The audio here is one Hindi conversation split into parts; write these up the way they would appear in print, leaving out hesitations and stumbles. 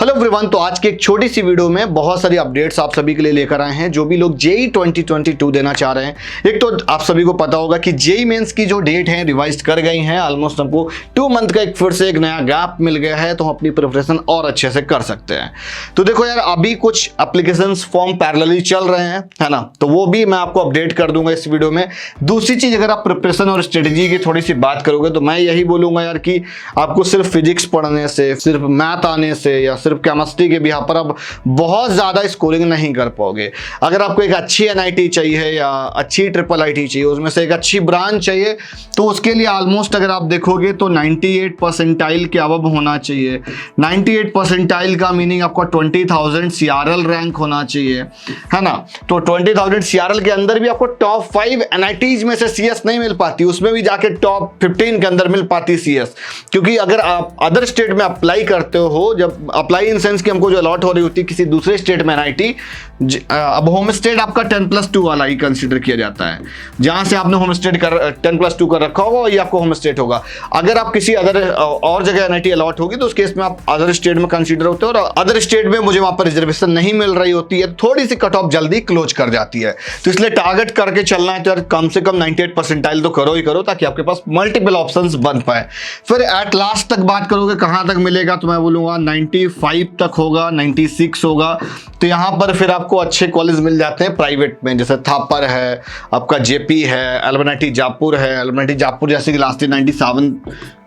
हेलो एवरीवन, तो आज की एक छोटी सी वीडियो में बहुत सारी अपडेट्स आप सभी के लिए लेकर आए हैं। जो भी लोग जेई 2022 देना चाह रहे हैं, एक तो आप सभी को पता होगा कि जेई मेंस की जो डेट है रिवाइज कर गई हैं। ऑलमोस्ट हमको 2 मंथ का एक फिर से एक नया गैप मिल गया है, तो हम अपनी प्रिपरेशन और अच्छे से कर सकते हैं। तो देखो यार, अभी कुछ एप्लीकेशंस फॉर्म पैरेलली चल रहे हैं, है ना, तो वो भी मैं आपको अपडेट कर दूंगा इस वीडियो में। दूसरी चीज, अगर आप प्रिपरेशन और स्ट्रेटेजी की थोड़ी सी बात करोगे तो मैं यही बोलूंगा यार कि आपको सिर्फ फिजिक्स पढ़ने से, सिर्फ मैथ आने से या सिर्फ केमिस्ट्री के भी यहाँ पर आप बहुत ज़्यादा स्कोरिंग नहीं कर पाओगे। अगर आपको एक अच्छी एनआईटी चाहिए या अच्छी ट्रिपल आईटी चाहिए, उसमें से एक अच्छी ब्रांच चाहिए, तो उसके लिए ऑलमोस्ट अगर आप देखोगे तो 98 परसेंटाइल के अबव होना चाहिए। 98 परसेंटाइल का मीनिंग आपका 20,000 CRL रैंक होना चाहिए, है ना। तो 20,000 CRL के अंदर भी आपको टॉप 5 एनआईटीज में से CS नहीं मिल पाती, उसमें भी जाके टॉप 15 के अंदर मिल पाती CS। क्योंकि अगर आप अदर स्टेट में अप्लाई करते हो, जब अप्लाई इन सेंस कि हमको जो अलॉट हो रही होती है किसी दूसरे स्टेट में एनआईटी, अब होम स्टेट आपका 10+2 वाला ही कंसीडर किया जाता है। जहां से आपने होम स्टेट कर 10+2 कर रखा होगा ये आपको होम स्टेट होगा। अगर आप किसी अदर और जगह एनआईटी अलॉट होगी तो उस केस में आप अदर स्टेट में कंसीडर होते हो, और अदर स्टेट में मुझे वहां पर रिजर्वेशन नहीं मिल रही होती है, थोड़ी सी कट ऑफ जल्दी क्लोज कर जाती है। तो इसलिए टारगेट करके चलना है तो यार कम से कम 98 परसेंटाइल तो करो ही करो, ताकि आपके पास मल्टीपल ऑप्शंस बन पाए। फिर एट लास्ट तक बात करोगे कहां तक मिलेगा, तो मैं बोलूंगा 95 तक होगा, 96 होगा। तो यहाँ पर फिर आपको अच्छे कॉलेज मिल जाते हैं प्राइवेट में, जैसे थापर है, आपका जेपी है, एलमनाटी जापुर है। एलमनाटी जापुर जैसे कि लास्ट ईयर 97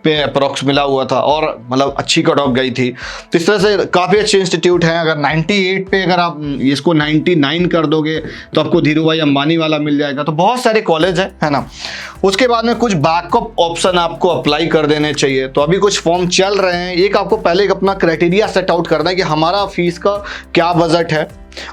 पे अप्रोक्स मिला हुआ था और मतलब अच्छी कट ऑफ गई थी। तो इस तरह से काफ़ी अच्छे इंस्टीट्यूट हैं। अगर 98 पे अगर आप इसको 99 कर दोगे तो आपको धीरू भाई अंबानी वाला मिल जाएगा। तो बहुत सारे कॉलेज है ना। उसके बाद में कुछ बैकअप ऑप्शन आपको अप्लाई कर देने चाहिए। तो अभी कुछ फॉर्म चल रहे हैं। एक आपको पहले एक अपना क्राइटेरिया सेट आउट करना है कि हमारा फीस का क्या बजट है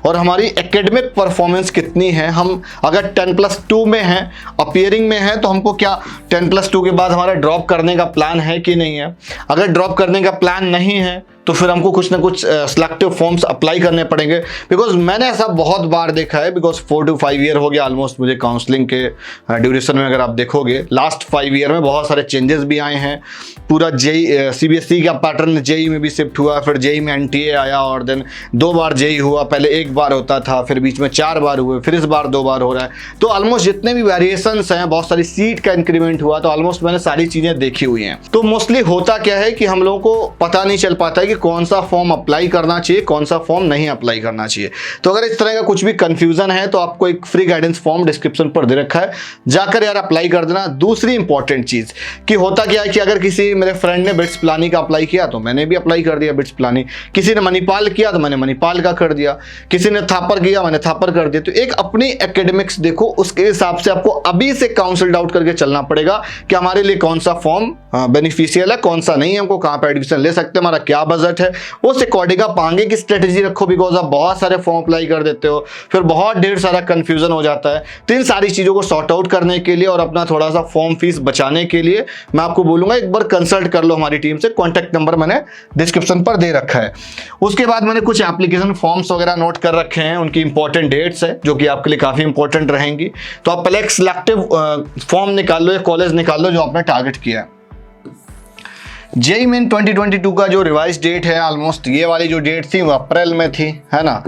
और हमारी एकेडमिक परफॉर्मेंस कितनी है। हम अगर 10+2 में हैं, अपीयरिंग में हैं, तो हमको क्या 10+2 के बाद हमारा ड्रॉप करने का प्लान है कि नहीं है। अगर ड्रॉप करने का प्लान नहीं है तो फिर हमको कुछ ना कुछ सिलेक्टिव फॉर्म्स अप्लाई करने पड़ेंगे। बिकॉज मैंने ऐसा बहुत बार देखा है, बिकॉज 4 to 5 ईयर हो गया ऑलमोस्ट मुझे काउंसलिंग के ड्यूरेशन में। अगर आप देखोगे लास्ट 5 ईयर में बहुत सारे चेंजेस भी आए हैं। पूरा जेई CBSE का पैटर्न जेई में भी शिफ्ट हुआ, फिर जेई में NTA आया और देन 2 बार जेई हुआ। पहले 1 बार होता था, फिर बीच में 4 बार हुए, फिर इस बार 2 बार हो रहा है। तो ऑलमोस्ट जितने भी वेरिएशंस हैं, बहुत सारी सीट का इंक्रीमेंट हुआ, तो ऑलमोस्ट मैंने सारी चीज़ें देखी हुई हैं। तो मोस्टली होता क्या है कि हम लोगों को पता नहीं चल पाता है कि कौन सा फॉर्म अप्लाई करना चाहिए, कौन सा फॉर्म नहीं अप्लाई करना चाहिए। तो अगर इस तरह का कुछ भी कंफ्यूजन है तो आपको एक फ्री गाइडेंस फॉर्म डिस्क्रिप्शन पर दे रखा है, जाकर यार अप्लाई कर देना। दूसरी इंपॉर्टेंट चीज कि होता क्या है कि अगर किसी मेरे फ्रेंड ने बिट्स पिलानी का अप्लाई किया तो मैंने भी अप्लाई कर दिया बिट्स पिलानी, किसी ने मणिपाल किया तो मैंने मणिपाल का कर दिया, किसी ने थापर किया मैंने थापर कर दिया। तो एक अपनी एकेडमिक्स देखो, उसके हिसाब से आपको अभी से काउंसिल आउट करके चलना पड़ेगा कि हमारे लिए कौन सा फॉर्म बेनिफिशियल है, कौन सा नहीं है, हमको कहाँ पर एडमिशन ले सकते हैं, हमारा क्या बजट है, उस अकॉर्डिंग आप आगे की स्ट्रेटेजी रखो। बिकॉज आप बहुत सारे फॉर्म अप्लाई कर देते हो, फिर बहुत ढेर सारा कंफ्यूजन हो जाता है। तो इन सारी चीज़ों को सॉर्ट आउट करने के लिए और अपना थोड़ा सा फॉर्म फीस बचाने के लिए मैं आपको बोलूँगा एक बार कंसल्ट कर लो हमारी टीम से। कॉन्टैक्ट नंबर मैंने डिस्क्रिप्शन पर दे रखा है। उसके बाद मैंने कुछ एप्लीकेशन फॉर्म्स वगैरह नोट कर रखे हैं, उनकी इंपॉर्टेंट डेट्स है जो कि आपके लिए काफ़ी इंपॉर्टेंट रहेंगी। तो आप पहले एक सिलेक्टिव फॉर्म निकाल लो, एक कॉलेज निकाल लो जो आपने टारगेट किया है। जेई मेन 2022 का जो रिवाइज डेट है, ऑलमोस्ट ये वाली जो डेट थी वो अप्रैल में थी, है ना,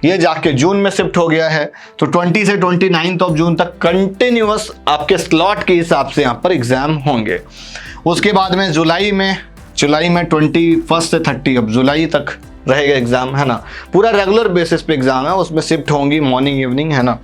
ये जाके जून में शिफ्ट हो गया है। तो 20 से 29 ऑफ जून तक कंटिन्यूअस आपके स्लॉट के हिसाब से यहाँ पर एग्जाम होंगे। उसके बाद में जुलाई में 21 से 30 अब जुलाई तक रहेगा एग्जाम, है ना। पूरा रेगुलर बेसिस पे एग्जाम है, उसमें शिफ्ट होंगी मॉर्निंग इवनिंग, है ना।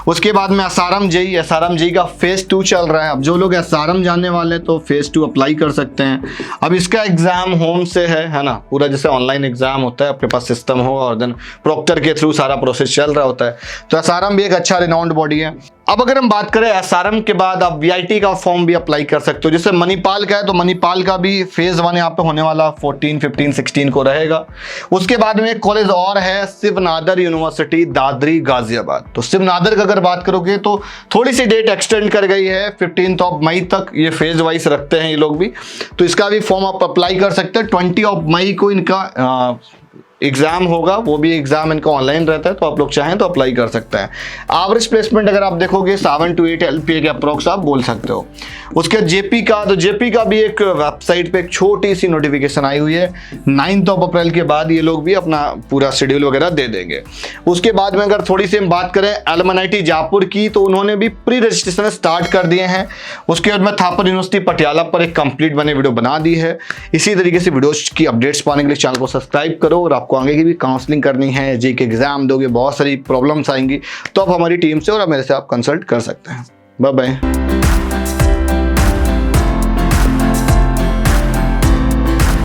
उसके बाद में SRM जेई का फेज 2 चल रहा है। अब जो लोग SRM जाने वाले तो फेज 2 अप्लाई कर सकते हैं। अब इसका एग्जाम होम से है ना, पूरा जैसे ऑनलाइन एग्जाम होता है, आपके पास सिस्टम हो और देन प्रॉक्टर के थ्रू सारा प्रोसेस चल रहा होता है। तो SRM भी एक अच्छा रिनाउंड बॉडी है। अब अगर हम बात करें SRM के बाद आप VIT का फॉर्म भी अप्लाई कर सकते हो। जैसे मणिपाल का है तो मणिपाल का भी फेज 1 यहाँ पे होने वाला 14, 15, 16 को रहेगा। उसके बाद में एक कॉलेज और है, शिव नादर यूनिवर्सिटी, दादरी, गाजियाबाद। तो शिव नादर का अगर बात करोगे तो थोड़ी सी डेट एक्सटेंड कर गई है, 15 मई तक ये फेज वाइज रखते हैं ये लोग भी। तो इसका भी फॉर्म आप अप्लाई कर सकते हैं। 20 मई को इनका एग्जाम होगा, वो भी एग्जाम इनका ऑनलाइन रहता है, तो आप लोग चाहें तो अप्लाई कर सकते हैं। एवरेज प्लेसमेंट अगर आप देखोगे 7 to 8 LPA के अप्रोक्स आप बोल सकते हो। उसके जेपी का, तो जेपी का भी एक वेबसाइट पे एक छोटी सी नोटिफिकेशन आई हुई है, 9 अप्रैल के बाद ये लोग भी अपना पूरा शेड्यूल वगैरह दे देंगे। उसके बाद में अगर थोड़ी सी हम बात करें एलएमएनआईटी जयपुर की, तो उन्होंने भी प्री रजिस्ट्रेशन स्टार्ट कर दिए हैं। उसके बाद में थापर यूनिवर्सिटी पटियाला पर एक कंप्लीट बने वीडियो बना दी है। इसी तरीके से वीडियोज की अपडेट्स पाने के लिए चैनल को सब्सक्राइब करो। और आपको आगे की भी काउंसलिंग करनी है, जे के एग्जाम दोगे, बहुत सारी प्रॉब्लम्स आएंगी, तो आप हमारी टीम से और मेरे से आप कंसल्ट कर सकते हैं। Bye bye.